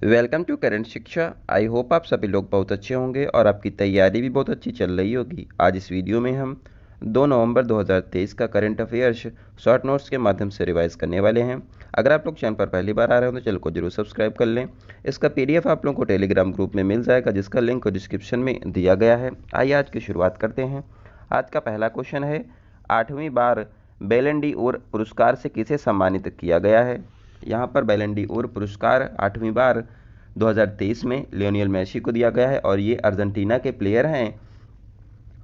Welcome to current शिक्षा। I hope आप सभी लोग बहुत अच्छे होंगे और आपकी तैयारी भी बहुत अच्छी चल रही होगी। आज इस वीडियो में हम 2 नवंबर 2023 का करंट अफेयर्स शॉर्ट नोट्स के माध्यम से रिवाइज करने वाले हैं। अगर आप लोग चैनल पर पहली बार आ रहे हो तो चैनल को जरूर सब्सक्राइब कर लें। इसका पीडीएफ आप लोगों को टेलीग्राम ग्रुप में मिल जाएगा, जिसका लिंक डिस्क्रिप्शन में दिया गया है। आइए आज की शुरुआत करते हैं। आज का पहला क्वेश्चन है, 8वीं बार बैलन डी ओर पुरस्कार से किसे सम्मानित किया गया है। यहाँ पर बैलन डी ओर पुरस्कार 8वीं बार 2023 में लियोनेल मेसी को दिया गया है और ये अर्जेंटीना के प्लेयर हैं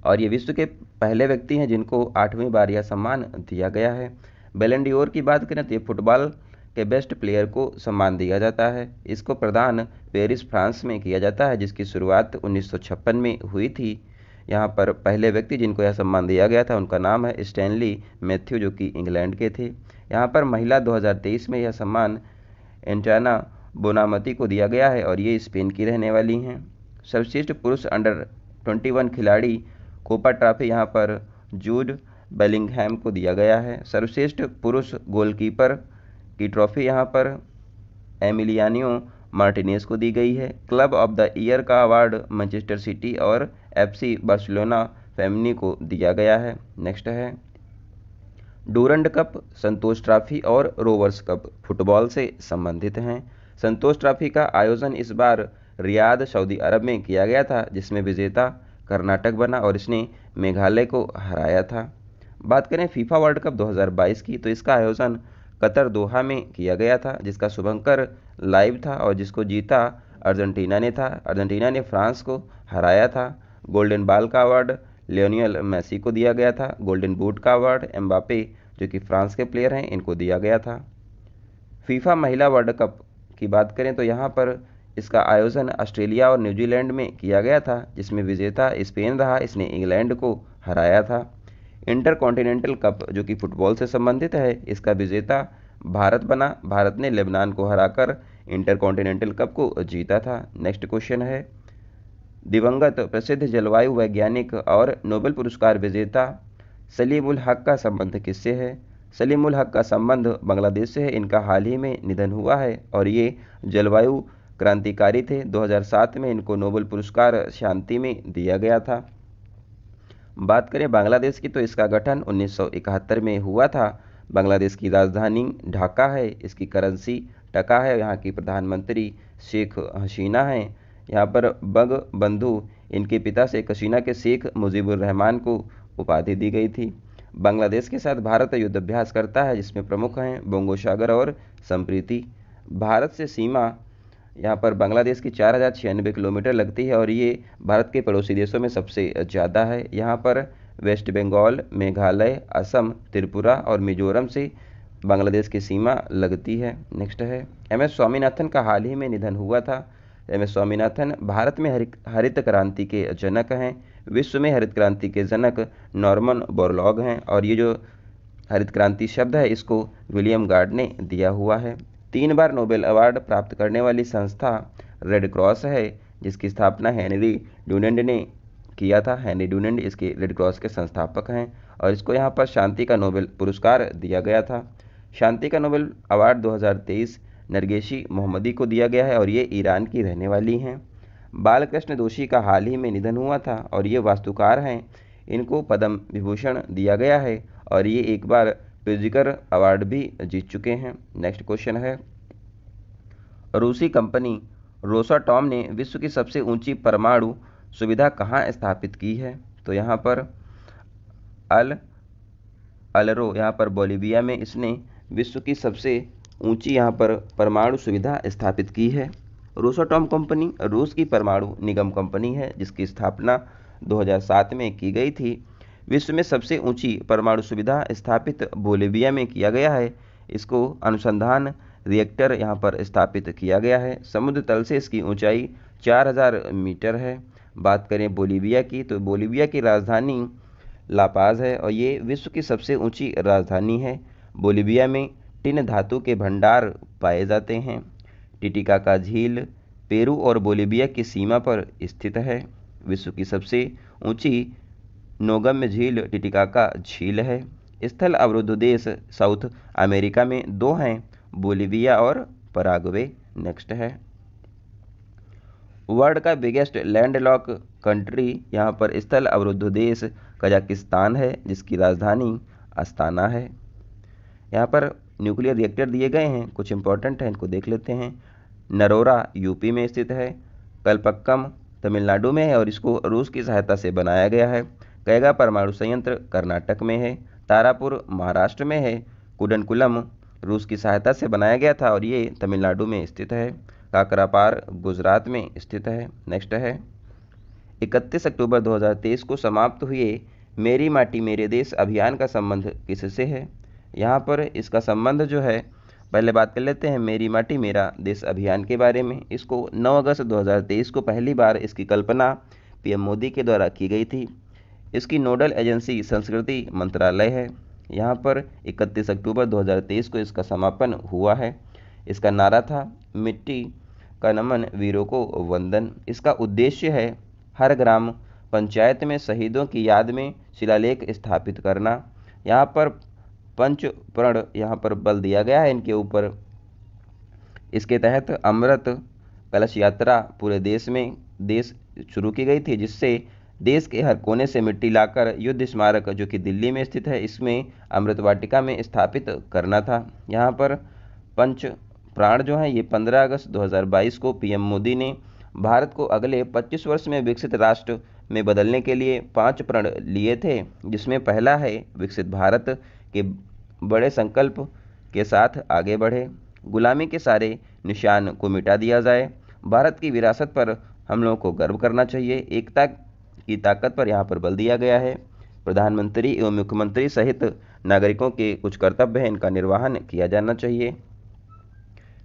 और ये विश्व के पहले व्यक्ति हैं जिनको 8वीं बार यह सम्मान दिया गया है। बैलन डी ओर की बात करें तो ये फुटबॉल के बेस्ट प्लेयर को सम्मान दिया जाता है। इसको प्रदान पेरिस फ्रांस में किया जाता है, जिसकी शुरुआत 1956 में हुई थी। यहाँ पर पहले व्यक्ति जिनको यह सम्मान दिया गया था उनका नाम है स्टैनली मैथ्यू, जो कि इंग्लैंड के थे। यहाँ पर महिला 2023 में यह सम्मान एंटाना बोनामती को दिया गया है और ये स्पेन की रहने वाली हैं। सर्वश्रेष्ठ पुरुष अंडर 21 खिलाड़ी कोपा ट्रॉफी यहाँ पर जूड बेलिंगहैम को दिया गया है। सर्वश्रेष्ठ पुरुष गोलकीपर की ट्रॉफी यहाँ पर एमिलियानो मार्टिनेज को दी गई है। क्लब ऑफ द ईयर का अवार्ड मैनचेस्टर सिटी और एफसी बार्सिलोना फेमिनी को दिया गया है। नेक्स्ट है, डूरंड कप, संतोष ट्रॉफी और रोवर्स कप फुटबॉल से संबंधित हैं। संतोष ट्रॉफी का आयोजन इस बार रियाद सऊदी अरब में किया गया था, जिसमें विजेता कर्नाटक बना और इसने मेघालय को हराया था। बात करें फीफा वर्ल्ड कप 2022 की, तो इसका आयोजन कतर दोहा में किया गया था, जिसका शुभंकर लाइव था और जिसको जीता अर्जेंटीना ने था। अर्जेंटीना ने फ्रांस को हराया था। गोल्डन बॉल का अवार्ड लियोनेल मेसी को दिया गया था। गोल्डन बूट का अवार्ड एम्बापे, जो कि फ्रांस के प्लेयर हैं, इनको दिया गया था। फीफा महिला वर्ल्ड कप की बात करें तो यहाँ पर इसका आयोजन ऑस्ट्रेलिया और न्यूजीलैंड में किया गया था, जिसमें विजेता स्पेन रहा, इसने इंग्लैंड को हराया था। इंटर कॉन्टिनेंटल कप, जो कि फुटबॉल से संबंधित है, इसका विजेता भारत बना। भारत ने लेबनान को हराकर इंटर कॉन्टिनेंटल कप को जीता था। नेक्स्ट क्वेश्चन है, दिवंगत प्रसिद्ध जलवायु वैज्ञानिक और नोबेल पुरस्कार विजेता सलीम उल हक का संबंध किससे है। सलीम उल हक का संबंध बांग्लादेश से है। इनका हाल ही में निधन हुआ है और ये जलवायु क्रांतिकारी थे। 2007 में इनको नोबेल पुरस्कार शांति में दिया गया था। बात करें बांग्लादेश की, तो इसका गठन 1971 में हुआ था। बांग्लादेश की राजधानी ढाका है। इसकी करेंसी टका है। यहाँ की प्रधानमंत्री शेख हसीना हैं। यहाँ पर बंग बंधु, इनके पिता शेख हसीना के शेख मुजीबुर रहमान को उपाधि दी गई थी। बांग्लादेश के साथ भारत युद्धाभ्यास करता है, जिसमें प्रमुख हैं बोंगो और संप्रीति। भारत से सीमा यहाँ पर बांग्लादेश की 4096 किलोमीटर लगती है और ये भारत के पड़ोसी देशों में सबसे ज़्यादा है। यहाँ पर वेस्ट बंगाल, मेघालय, असम, त्रिपुरा और मिजोरम से बांग्लादेश की सीमा लगती है। नेक्स्ट है, एम.एस. स्वामीनाथन का हाल ही में निधन हुआ था। एम.एस. स्वामीनाथन भारत में हरित क्रांति के जनक हैं। विश्व में हरित क्रांति के जनक नॉर्मन बोरलॉग हैं और ये जो हरित क्रांति शब्द है इसको विलियम गार्ड ने दिया हुआ है। 3 बार नोबेल अवार्ड प्राप्त करने वाली संस्था रेड क्रॉस है, जिसकी स्थापना हेनरी डुनेंट ने किया था। हेनरी डुनेंट इसके रेड क्रॉस के संस्थापक हैं और इसको यहाँ पर शांति का नोबेल पुरस्कार दिया गया था। शांति का नोबेल अवार्ड 2023 नरगेशी मोहम्मदी को दिया गया है और ये ईरान की रहने वाली हैं। बालकृष्ण दोषी का हाल ही में निधन हुआ था और ये वास्तुकार हैं। इनको पद्म विभूषण दिया गया है और ये एक बार प्रिज़्कर अवार्ड भी जीत चुके हैं। नेक्स्ट क्वेश्चन है, रूसी कंपनी रोसाटॉम ने विश्व की सबसे ऊंची परमाणु सुविधा कहाँ स्थापित की है। तो यहाँ पर अलरो, यहाँ पर बोलिविया में इसने विश्व की सबसे ऊंची यहाँ पर परमाणु सुविधा स्थापित की है। रोसाटॉम कंपनी रूस की परमाणु निगम कंपनी है, जिसकी स्थापना 2007 में की गई थी। विश्व में सबसे ऊंची परमाणु सुविधा स्थापित बोलिविया में किया गया है। इसको अनुसंधान रिएक्टर यहाँ पर स्थापित किया गया है। समुद्र तल से इसकी ऊंचाई 4000 मीटर है। बात करें बोलिविया की, तो बोलिविया की राजधानी लापाज है और ये विश्व की सबसे ऊंची राजधानी है। बोलिविया में टिन धातु के भंडार पाए जाते हैं। टिटिकाका झील पेरू और बोलिविया की सीमा पर स्थित है। विश्व की सबसे ऊंची नोगम्य झील टिटिकाका झील है। स्थल अवरुद्ध देश साउथ अमेरिका में 2 हैं, बोलिविया और पराग्वे। नेक्स्ट है, वर्ल्ड का बिगेस्ट लैंडलॉक कंट्री यहाँ पर स्थल अवरुद्ध देश कजाकिस्तान है, जिसकी राजधानी अस्ताना है। यहाँ पर न्यूक्लियर रिएक्टर दिए गए हैं, कुछ इंपॉर्टेंट हैं, इनको देख लेते हैं। नरोरा यूपी में स्थित है, कलपक्कम तमिलनाडु में है और इसको रूस की सहायता से बनाया गया है। कैगा परमाणु संयंत्र कर्नाटक में है, तारापुर महाराष्ट्र में है, कुडनकुलम रूस की सहायता से बनाया गया था और ये तमिलनाडु में स्थित है। काकरापार गुजरात में स्थित है। नेक्स्ट है 31 अक्टूबर 2023 को समाप्त हुए मेरी माटी मेरे देश अभियान का संबंध किससे है। यहाँ पर इसका संबंध जो है, पहले बात कर लेते हैं मेरी माटी मेरा देश अभियान के बारे में। इसको 9 अगस्त 2023 को पहली बार इसकी कल्पना पीएम मोदी के द्वारा की गई थी। इसकी नोडल एजेंसी संस्कृति मंत्रालय है। यहाँ पर 31 अक्टूबर 2023 को इसका समापन हुआ है। इसका नारा था मिट्टी का नमन वीरों को वंदन। इसका उद्देश्य है हर ग्राम पंचायत में शहीदों की याद में शिलालेख स्थापित करना। यहाँ पर पंच प्रण यहाँ पर बल दिया गया है इनके ऊपर। इसके तहत अमृत कलश यात्रा पूरे देश शुरू की गई थी, जिससे देश के हर कोने से मिट्टी लाकर युद्ध स्मारक जो कि दिल्ली में स्थित है, इसमें अमृत वाटिका में स्थापित करना था। यहाँ पर पंच प्राण जो है ये 15 अगस्त 2022 को पीएम मोदी ने भारत को अगले 25 वर्ष में विकसित राष्ट्र में बदलने के लिए 5 प्रण लिए थे, जिसमें पहला है विकसित भारत के बड़े संकल्प के साथ आगे बढ़े, गुलामी के सारे निशान को मिटा दिया जाए, भारत की विरासत पर हम लोगों को गर्व करना चाहिए, एकता की ताकत पर यहाँ पर बल दिया गया है। प्रधानमंत्री एवं मुख्यमंत्री सहित नागरिकों के कुछ कर्तव्य हैं, इनका निर्वहन किया जाना चाहिए।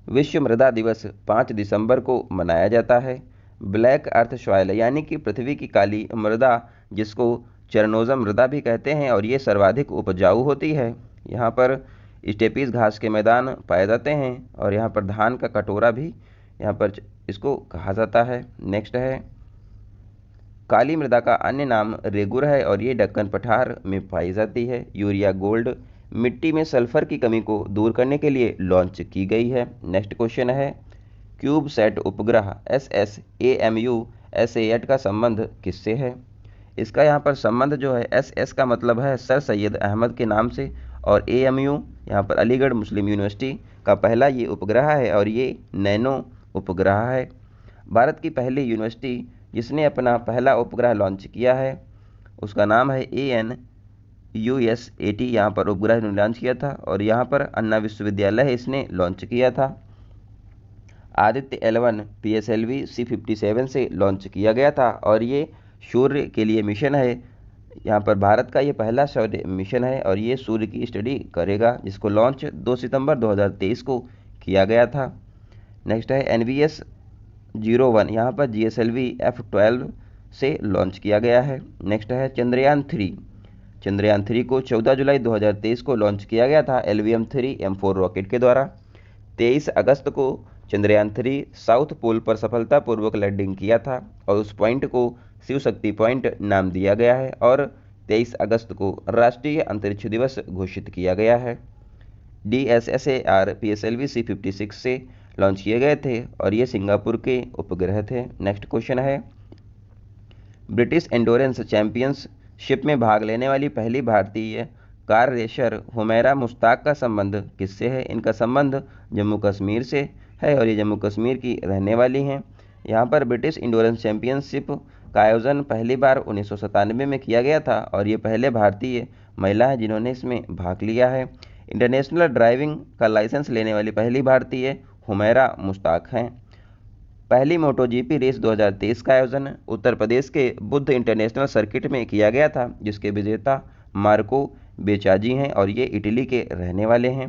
विश्व मृदा दिवस 5 दिसंबर को मनाया जाता है। ब्लैक अर्थ सॉइल यानी कि पृथ्वी की काली मृदा, जिसको चरणोजम मृदा भी कहते हैं, और ये सर्वाधिक उपजाऊ होती है। यहाँ पर स्टेपीज घास के मैदान पाए जाते हैं और यहाँ पर धान का कटोरा भी यहाँ पर इसको कहा जाता है। नेक्स्ट है काली मृदा का अन्य नाम रेगुर है और ये दक्कन पठार में पाई जाती है। यूरिया गोल्ड मिट्टी में सल्फर की कमी को दूर करने के लिए लॉन्च की गई है। नेक्स्ट क्वेश्चन है क्यूबसैट उपग्रह SSAMU SA8 का संबंध किससे है। इसका यहाँ पर संबंध जो है SS का मतलब है सर सैयद अहमद के नाम से, और AMU यहाँ पर अलीगढ़ मुस्लिम यूनिवर्सिटी का पहला ये उपग्रह है और ये नैनो उपग्रह है। भारत की पहली यूनिवर्सिटी जिसने अपना पहला उपग्रह लॉन्च किया है उसका नाम है ANUSAT। यहाँ पर उपग्रह ने लॉन्च किया था और यहाँ पर अन्ना विश्वविद्यालय है, इसने लॉन्च किया था। आदित्य L1 PSLV C57 से लॉन्च किया गया था और ये सूर्य के लिए मिशन है। यहाँ पर भारत का ये पहला सूर्य मिशन है और ये सूर्य की स्टडी करेगा, जिसको लॉन्च 2 सितंबर 2023 को किया गया था। नेक्स्ट है NVS 01, यहाँ पर GSLV F12 से लॉन्च किया गया है। नेक्स्ट है चंद्रयान 3। चंद्रयान 3 को 14 जुलाई 2023 को लॉन्च किया गया था LVM-3 M4 रॉकेट के द्वारा। 23 अगस्त को चंद्रयान 3 साउथ पोल पर सफलतापूर्वक लैंडिंग किया था और उस पॉइंट को शिव शक्ति पॉइंट नाम दिया गया है और 23 अगस्त को राष्ट्रीय अंतरिक्ष दिवस घोषित किया गया है। DSSAR PSLV C56 से लॉन्च किए गए थे और ये सिंगापुर के उपग्रह थे। नेक्स्ट क्वेश्चन है ब्रिटिश एंडोरेंस चैंपियनशिप में भाग लेने वाली पहली भारतीय कार रेसर हुमैरा मुश्ताक का संबंध किससे है। इनका संबंध जम्मू कश्मीर से है और ये जम्मू कश्मीर की रहने वाली हैं। यहाँ पर ब्रिटिश एंडोरेंस चैंपियनशिप का आयोजन पहली बार 1997 में किया गया था और ये पहले भारतीय महिला हैं जिन्होंने इसमें भाग लिया है। इंटरनेशनल ड्राइविंग का लाइसेंस लेने वाली पहली भारतीय हुमैरा मुश्ताक हैं। पहली MotoGP रेस 2023 का आयोजन उत्तर प्रदेश के बुद्ध इंटरनेशनल सर्किट में किया गया था, जिसके विजेता मार्को बेचाजी हैं और ये इटली के रहने वाले हैं।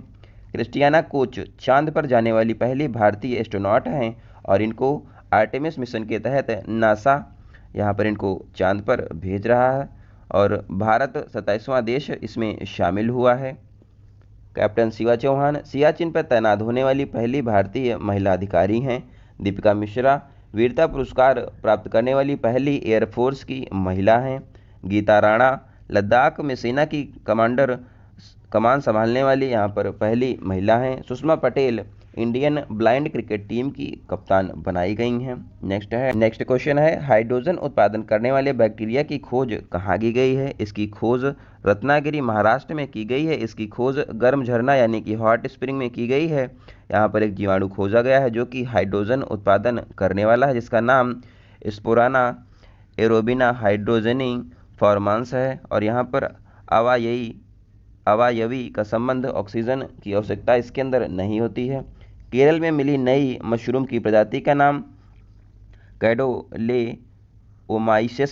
क्रिस्टियाना कोच चांद पर जाने वाली पहली भारतीय एस्ट्रोनॉट हैं और इनको आर्टेमिस मिशन के तहत नासा यहाँ पर इनको चांद पर भेज रहा है और भारत 27वां देश इसमें शामिल हुआ है। कैप्टन शिवा चौहान सियाचिन पर तैनात होने वाली पहली भारतीय महिला अधिकारी हैं। दीपिका मिश्रा वीरता पुरस्कार प्राप्त करने वाली पहली एयरफोर्स की महिला हैं। गीता राणा लद्दाख में सेना की कमान संभालने वाली यहाँ पर पहली महिला हैं। Sushma Patel Indian blind cricket team की कप्तान बनाई गई हैं। नेक्स्ट क्वेश्चन है, हाइड्रोजन उत्पादन करने वाले बैक्टीरिया की खोज कहाँ की गई है? इसकी खोज रत्नागिरी महाराष्ट्र में की गई है। इसकी खोज गर्म झरना यानी कि हॉट स्प्रिंग में की गई है। यहाँ पर एक जीवाणु खोजा गया है जो कि हाइड्रोजन उत्पादन करने वाला है, जिसका नाम स्पोराना एरोबिना हाइड्रोजनी फॉर्मांस है। और यहाँ पर अवायवी का संबंध ऑक्सीजन की आवश्यकता इसके अंदर नहीं होती है। केरल में मिली नई मशरूम की प्रजाति का नाम कैडोलेओमाइसिस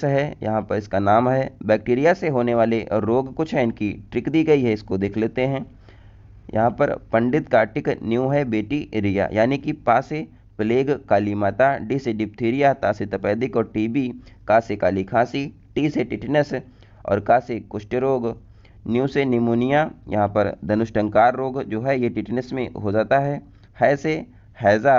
है। यहाँ पर इसका नाम है। बैक्टीरिया से होने वाले रोग कुछ हैं, इनकी ट्रिक दी गई है, इसको देख लेते हैं। यहाँ पर पंडित कार्तिक न्यू है बेटी रिया, यानी कि पा से प्लेग काली माता, डी से डिप्थीरिया, ता से तपेदिक और टीबी, का से काली खांसी, टी से टिटनस और का से कुष्ठ रोग, न्यू से निमोनिया। यहाँ पर धनुष्टंकार रोग जो है ये टिटनस में हो जाता है से हैजा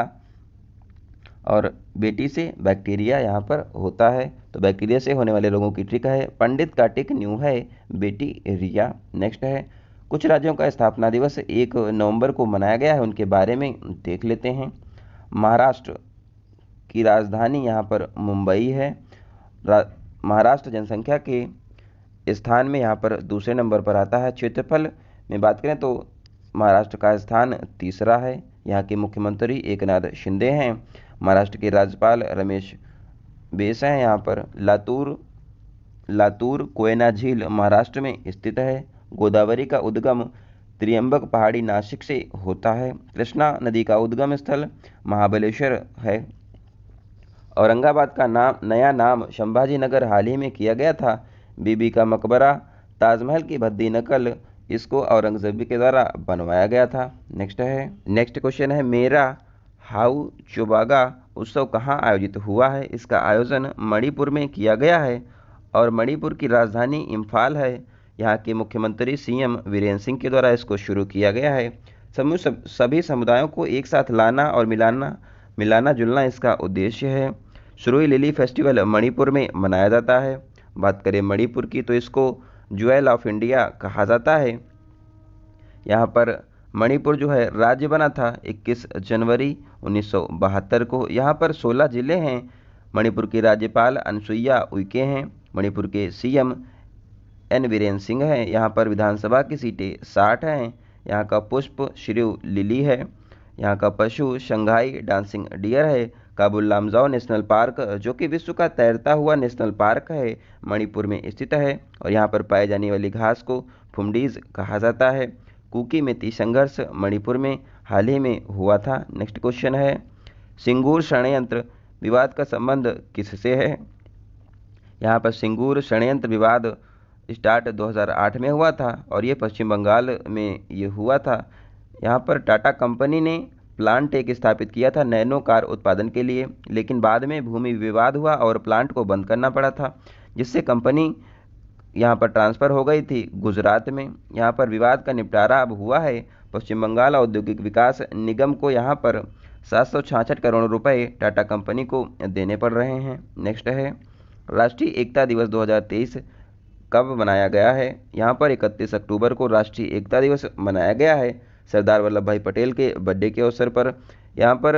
और बेटी से बैक्टीरिया यहाँ पर होता है। तो बैक्टीरिया से होने वाले रोगों की ट्रिक है पंडित कार्तिक न्यू है बेटी रिया। नेक्स्ट है, कुछ राज्यों का स्थापना दिवस 1 नवंबर को मनाया गया है, उनके बारे में देख लेते हैं। महाराष्ट्र की राजधानी यहाँ पर मुंबई है। महाराष्ट्र जनसंख्या के स्थान में यहाँ पर दूसरे नंबर पर आता है। क्षेत्रफल में बात करें तो महाराष्ट्र का स्थान तीसरा है। यहाँ के मुख्यमंत्री एकनाथ शिंदे हैं। महाराष्ट्र के राज्यपाल रमेश बैस हैं। यहाँ पर लातूर कोयना झील महाराष्ट्र में स्थित है। गोदावरी का उद्गम त्रियंबक पहाड़ी नासिक से होता है। कृष्णा नदी का उद्गम स्थल महाबलेश्वर है। औरंगाबाद का नया नाम संभाजी नगर हाल ही में किया गया था। बीबी का मकबरा ताजमहल की भद्दी नकल इसको औरंगजेब के द्वारा बनवाया गया था। नेक्स्ट क्वेश्चन है, मेरा हाउ चोबागा उत्सव कहाँ आयोजित हुआ है? इसका आयोजन मणिपुर में किया गया है और मणिपुर की राजधानी इम्फाल है। यहाँ के मुख्यमंत्री सीएम वीरेंद्र सिंह के द्वारा इसको शुरू किया गया है। सभी समुदायों को एक साथ लाना और मिलाना जुलना इसका उद्देश्य है। सुरुई लिली फेस्टिवल मणिपुर में मनाया जाता है। बात करें मणिपुर की तो इसको ज्वेल ऑफ इंडिया कहा जाता है। यहाँ पर मणिपुर जो है राज्य बना था 21 जनवरी 1972 को। यहाँ पर 16 जिले हैं। मणिपुर की राज्यपाल अनसुईया उइके हैं। मणिपुर के सीएम एन वीरेंद्र सिंह हैं। यहाँ पर विधानसभा की सीटें 60 हैं। यहाँ का पुष्प श्रीव लिली है। यहाँ का पशु शंघाई डांसिंग डियर है। काबुल लामजाओ नेशनल पार्क जो कि विश्व का तैरता हुआ नेशनल पार्क है, मणिपुर में स्थित है और यहाँ पर पाई जाने वाली घास को फुमडीज कहा जाता है। कुकी मेती संघर्ष मणिपुर में हाल ही में हुआ था। नेक्स्ट क्वेश्चन है, सिंगूर षड्यंत्र विवाद का संबंध किससे है? यहाँ पर सिंगूर षड्यंत्र विवाद स्टार्ट 2008 में हुआ था और ये पश्चिम बंगाल में ये हुआ था। यहाँ पर टाटा कंपनी ने प्लांट एक स्थापित किया था नैनो कार उत्पादन के लिए, लेकिन बाद में भूमि विवाद हुआ और प्लांट को बंद करना पड़ा था, जिससे कंपनी यहाँ पर ट्रांसफ़र हो गई थी गुजरात में। यहाँ पर विवाद का निपटारा अब हुआ है। पश्चिम बंगाल औद्योगिक विकास निगम को यहाँ पर 766 करोड़ रुपए टाटा कंपनी को देने पड़ रहे हैं। नेक्स्ट है, राष्ट्रीय एकता दिवस 2023 कब मनाया गया है? यहाँ पर 31 अक्टूबर को राष्ट्रीय एकता दिवस मनाया गया है सरदार वल्लभ भाई पटेल के बर्थडे के अवसर पर। यहाँ पर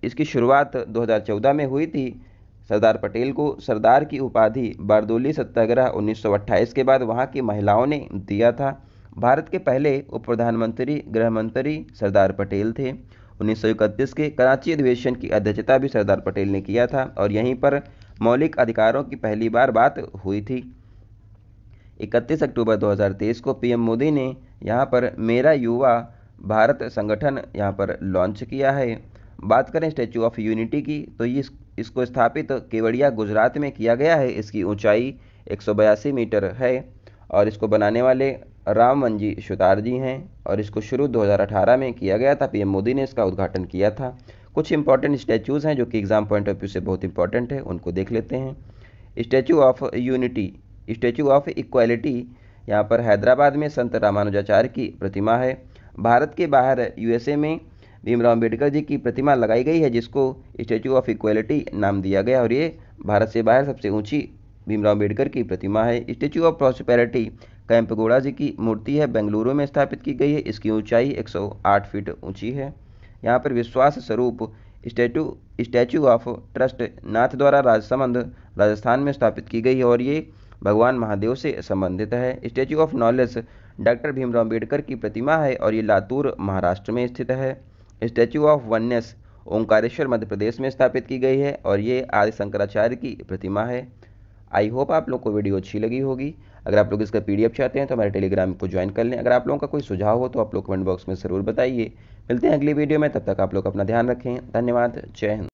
इसकी शुरुआत 2014 में हुई थी। सरदार पटेल को सरदार की उपाधि बारदोली सत्याग्रह 1928 के बाद वहाँ की महिलाओं ने दिया था। भारत के पहले उप प्रधानमंत्री गृह मंत्री सरदार पटेल थे। 1931 के कराची अधिवेशन की अध्यक्षता भी सरदार पटेल ने किया था और यहीं पर मौलिक अधिकारों की पहली बार बात हुई थी। 31 अक्टूबर 2023 को पीएम मोदी ने यहाँ पर मेरा युवा भारत संगठन यहाँ पर लॉन्च किया है। बात करें स्टैचू ऑफ यूनिटी की तो ये इसको स्थापित केवड़िया गुजरात में किया गया है। इसकी ऊंचाई 182 मीटर है और इसको बनाने वाले रामवंजी सुतार जी हैं और इसको शुरू 2018 में किया गया था। पीएम मोदी ने इसका उद्घाटन किया था। कुछ इंपॉर्टेंट स्टैचूज़ हैं जो कि एग्जाम पॉइंट ऑफ व्यू से बहुत इंपॉर्टेंट है, उनको देख लेते हैं। Statue of unity, statue of equality, यहाँ पर हैदराबाद में संत रामानुजाचार्य की प्रतिमा है। भारत के बाहर यूएसए में भीमराव अम्बेडकर जी की प्रतिमा लगाई गई है जिसको स्टैचू ऑफ इक्वालिटी नाम दिया गया और ये भारत से बाहर सबसे ऊंची भीमराव अम्बेडकर की प्रतिमा है। स्टैचू ऑफ प्रॉस्पेरिटी कैंपेगौड़ा जी की मूर्ति है, बेंगलुरु में स्थापित की गई है। इसकी ऊंचाई 108 फीट ऊंची है। यहाँ पर विश्वास स्वरूप स्टैचू ऑफ ट्रस्ट नाथ द्वारा राजसमंद राजस्थान में स्थापित की गई है और ये भगवान महादेव से संबंधित है। Statue of knowledge doctor Bhimrao Ambedkar की प्रतिमा है और ये लातूर महाराष्ट्र में स्थित है। Statue of oneness Omkareshwar Madhya Pradesh में स्थापित की गई है और ये आदि शंकराचार्य की प्रतिमा है। आई होप आप लोग को वीडियो अच्छी लगी होगी। अगर आप लोग इसका पीडीएफ चाहते हैं तो हमारे टेलीग्राम को ज्वाइन कर लें। अगर आप लोगों का कोई सुझाव हो तो आप लोग कमेंट बॉक्स में ज़रूर बताइए। मिलते हैं अगली वीडियो में, तब तक आप लोग अपना ध्यान रखें। धन्यवाद। जय हिंद।